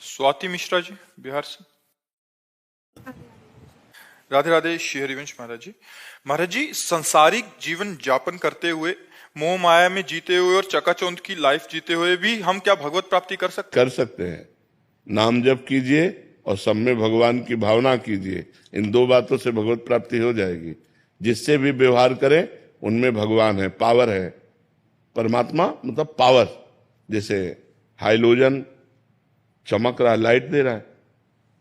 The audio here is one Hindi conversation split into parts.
स्वाति मिश्रा जी बिहार से। राधे राधे श्री हरिवंश महाराज जी। महाराज जी, संसारिक जीवन यापन करते हुए, मोह माया में जीते हुए और चकाचौंध की लाइफ जीते हुए भी हम क्या भगवत प्राप्ति कर सकते हैं। नाम जप कीजिए और सब में भगवान की भावना कीजिए, इन दो बातों से भगवत प्राप्ति हो जाएगी। जिससे भी व्यवहार करें उनमें भगवान है, पावर है। परमात्मा मतलब पावर। जैसे हाइलोजन चमक रहा है, लाइट दे रहा है,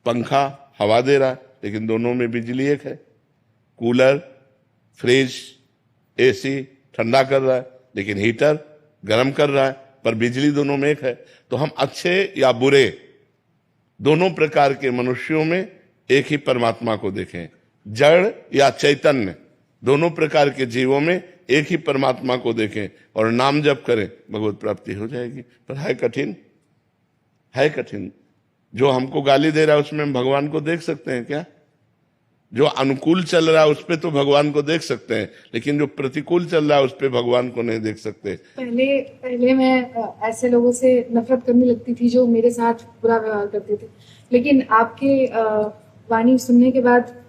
पंखा हवा दे रहा है, लेकिन दोनों में बिजली एक है। कूलर, फ्रिज, एसी ठंडा कर रहा है, लेकिन हीटर गर्म कर रहा है, पर बिजली दोनों में एक है। तो हम अच्छे या बुरे दोनों प्रकार के मनुष्यों में एक ही परमात्मा को देखें। जड़ या चैतन्य दोनों प्रकार के जीवों में एक ही परमात्मा को देखें और नाम जप करें, भगवत प्राप्ति हो जाएगी। पर है कठिन, है कठिन। जो हमको गाली दे रहा है उसमें हम भगवान को देख सकते हैं क्या? जो अनुकूल चल रहा है उस पे तो भगवान को देख सकते हैं, लेकिन जो प्रतिकूल चल रहा है उस पे भगवान को नहीं देख सकते। पहले मैं ऐसे लोगों से नफरत करने लगती थी जो मेरे साथ बुरा व्यवहार करते थे, लेकिन आपके वाणी सुनने के बाद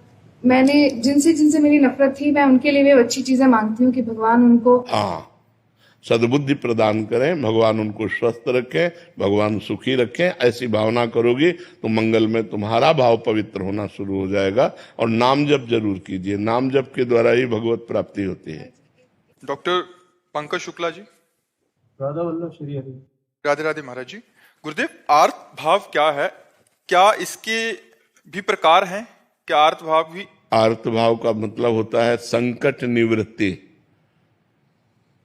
मैंने जिनसे मेरी नफरत थी, मैं उनके लिए भी अच्छी चीजें मांगती हूँ कि भगवान उनको सद्बुद्धि प्रदान करें, भगवान उनको स्वस्थ रखें, भगवान सुखी रखें। ऐसी भावना करोगी तो मंगल में तुम्हारा भाव पवित्र होना शुरू हो जाएगा। और नाम जप जरूर कीजिए, नाम जप के द्वारा ही भगवत प्राप्ति होती है। डॉक्टर पंकज शुक्ला जी। राधा वल्लभ श्री हरि। राधे राधे महाराज जी। गुरुदेव, आर्त भाव क्या है? क्या इसके भी प्रकार हैं? क्या आर्त भाव भी? आर्त भाव का मतलब होता है संकट निवृत्ति।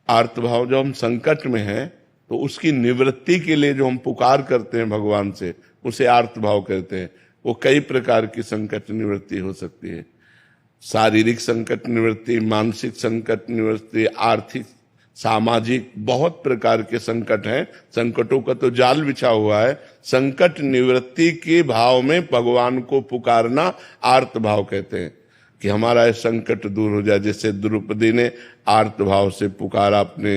आर्त भाव, जब हम संकट में हैं तो उसकी निवृत्ति के लिए जो हम पुकार करते हैं भगवान से, उसे आर्त भाव कहते हैं। वो कई प्रकार की संकट निवृत्ति हो सकती है। शारीरिक संकट निवृत्ति, मानसिक संकट निवृत्ति, आर्थिक, सामाजिक, बहुत प्रकार के संकट हैं। संकटों का तो जाल बिछा हुआ है। संकट निवृत्ति के भाव में भगवान को पुकारना आर्त भाव कहते हैं, कि हमारा ये संकट दूर हो जाए। जैसे द्रौपदी ने आर्त भाव से पुकारा अपने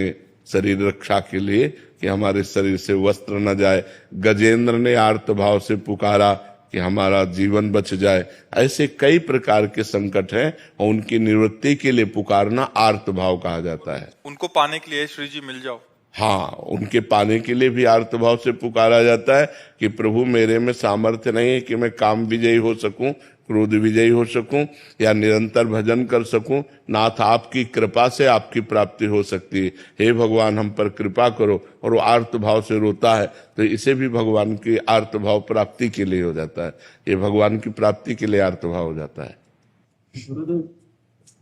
शरीर रक्षा के लिए कि हमारे शरीर से वस्त्र न जाए। गजेंद्र ने आर्त भाव से पुकारा कि हमारा जीवन बच जाए। ऐसे कई प्रकार के संकट हैं और उनकी निवृत्ति के लिए पुकारना आर्त भाव कहा जाता है। उनको पाने के लिए श्री जी मिल जाओ। हाँ, उनके पाने के लिए भी आर्त भाव से पुकारा जाता है कि प्रभु मेरे में सामर्थ्य नहीं है कि मैं काम विजयी हो सकूं, क्रोध विजयी हो सकूं या निरंतर भजन कर सकूं। नाथ आपकी कृपा से आपकी प्राप्ति हो सकती है, हे भगवान हम पर कृपा करो। और वो आर्त भाव से रोता है, तो इसे भी भगवान की आर्त भाव प्राप्ति के लिए हो जाता है। ये भगवान की प्राप्ति के लिए आर्त भाव हो जाता है। गुरुदेव,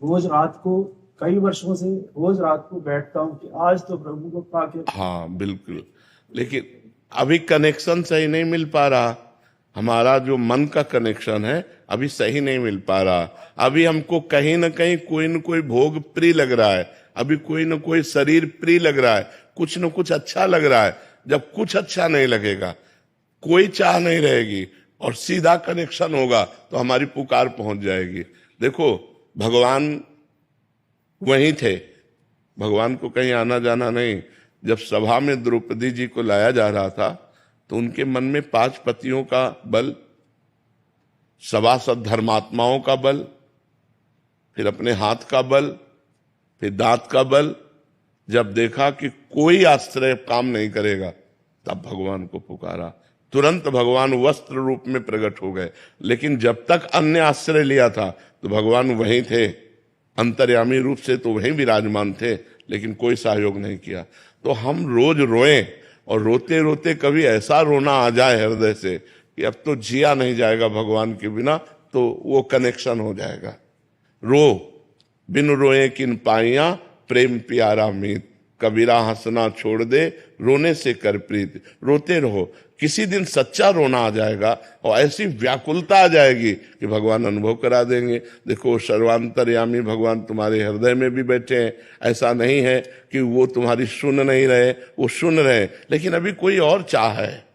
रोज रात को कई वर्षों से रोज रात को बैठता हूँ कि आज तो प्रभु को पाके। हाँ बिल्कुल, लेकिन अभी कनेक्शन सही नहीं मिल पा रहा। हमारा जो मन का कनेक्शन है अभी सही नहीं मिल पा रहा। अभी हमको कहीं ना कहीं कोई न कोई भोग प्रिय लग रहा है, अभी कोई न कोई शरीर प्रिय लग रहा है, कुछ न कुछ अच्छा लग रहा है। जब कुछ अच्छा नहीं लगेगा, कोई चाह नहीं रहेगी और सीधा कनेक्शन होगा तो हमारी पुकार पहुंच जाएगी। देखो, भगवान वहीं थे, भगवान को कहीं आना जाना नहीं। जब सभा में द्रौपदी जी को लाया जा रहा था तो उनके मन में 5 पतियों का बल, सभासद धर्मात्माओं का बल, फिर अपने हाथ का बल, फिर दांत का बल। जब देखा कि कोई आश्रय काम नहीं करेगा, तब भगवान को पुकारा। तुरंत भगवान वस्त्र रूप में प्रकट हो गए। लेकिन जब तक अन्य आश्रय लिया था तो भगवान वहीं थे, अंतर्यामी रूप से तो वहीं विराजमान थे, लेकिन कोई सहयोग नहीं किया। तो हम रोज रोएं और रोते रोते कभी ऐसा रोना आ जाए हृदय से कि अब तो जिया नहीं जाएगा भगवान के बिना, तो वो कनेक्शन हो जाएगा। रो बिन रोए किन पाइया प्रेम प्यारा मीत, कबीरा हंसना छोड़ दे रोने से कर प्रीत। रोते रहो, किसी दिन सच्चा रोना आ जाएगा और ऐसी व्याकुलता आ जाएगी कि भगवान अनुभव करा देंगे। देखो, सर्वांतर्यामी भगवान तुम्हारे हृदय में भी बैठे हैं। ऐसा नहीं है कि वो तुम्हारी सुन नहीं रहे, वो सुन रहे, लेकिन अभी कोई और चाह है,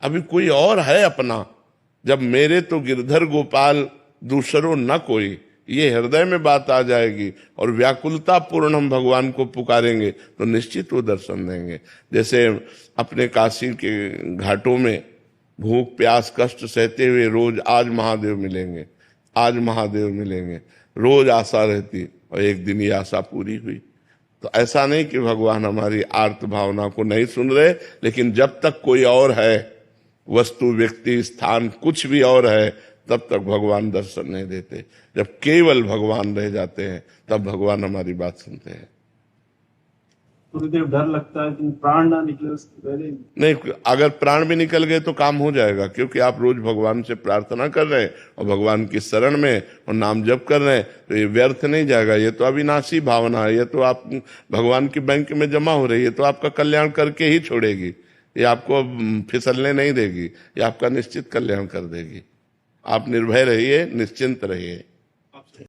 अभी कोई और है अपना। जब मेरे तो गिरधर गोपाल दूसरों न कोई, ये हृदय में बात आ जाएगी और व्याकुलता पूर्ण हम भगवान को पुकारेंगे तो निश्चित वो दर्शन देंगे। जैसे अपने काशी के घाटों में भूख प्यास कष्ट सहते हुए रोज आज महादेव मिलेंगे, आज महादेव मिलेंगे, रोज आशा रहती, और एक दिन ये आशा पूरी हुई। तो ऐसा नहीं कि भगवान हमारी आर्त भावना को नहीं सुन रहे, लेकिन जब तक कोई और है, वस्तु व्यक्ति स्थान कुछ भी और है, तब तक भगवान दर्शन नहीं देते। जब केवल भगवान रह जाते हैं तब भगवान हमारी बात सुनते हैं। गुरुदेव डर लगता है कि प्राण ना निकले उसके पहले ही। नहीं, अगर प्राण भी निकल गए तो काम हो जाएगा, क्योंकि आप रोज भगवान से प्रार्थना कर रहे हैं और भगवान की शरण में और नाम जप कर रहे हैं, तो ये व्यर्थ नहीं जाएगा। ये तो अविनाशी भावना है, ये तो आप भगवान की बैंक में जमा हो रही है, तो आपका कल्याण करके ही छोड़ेगी। ये आपको फिसलने नहीं देगी, ये आपका निश्चित कल्याण कर देगी। आप निर्भय रहिए, निश्चिंत रहिए।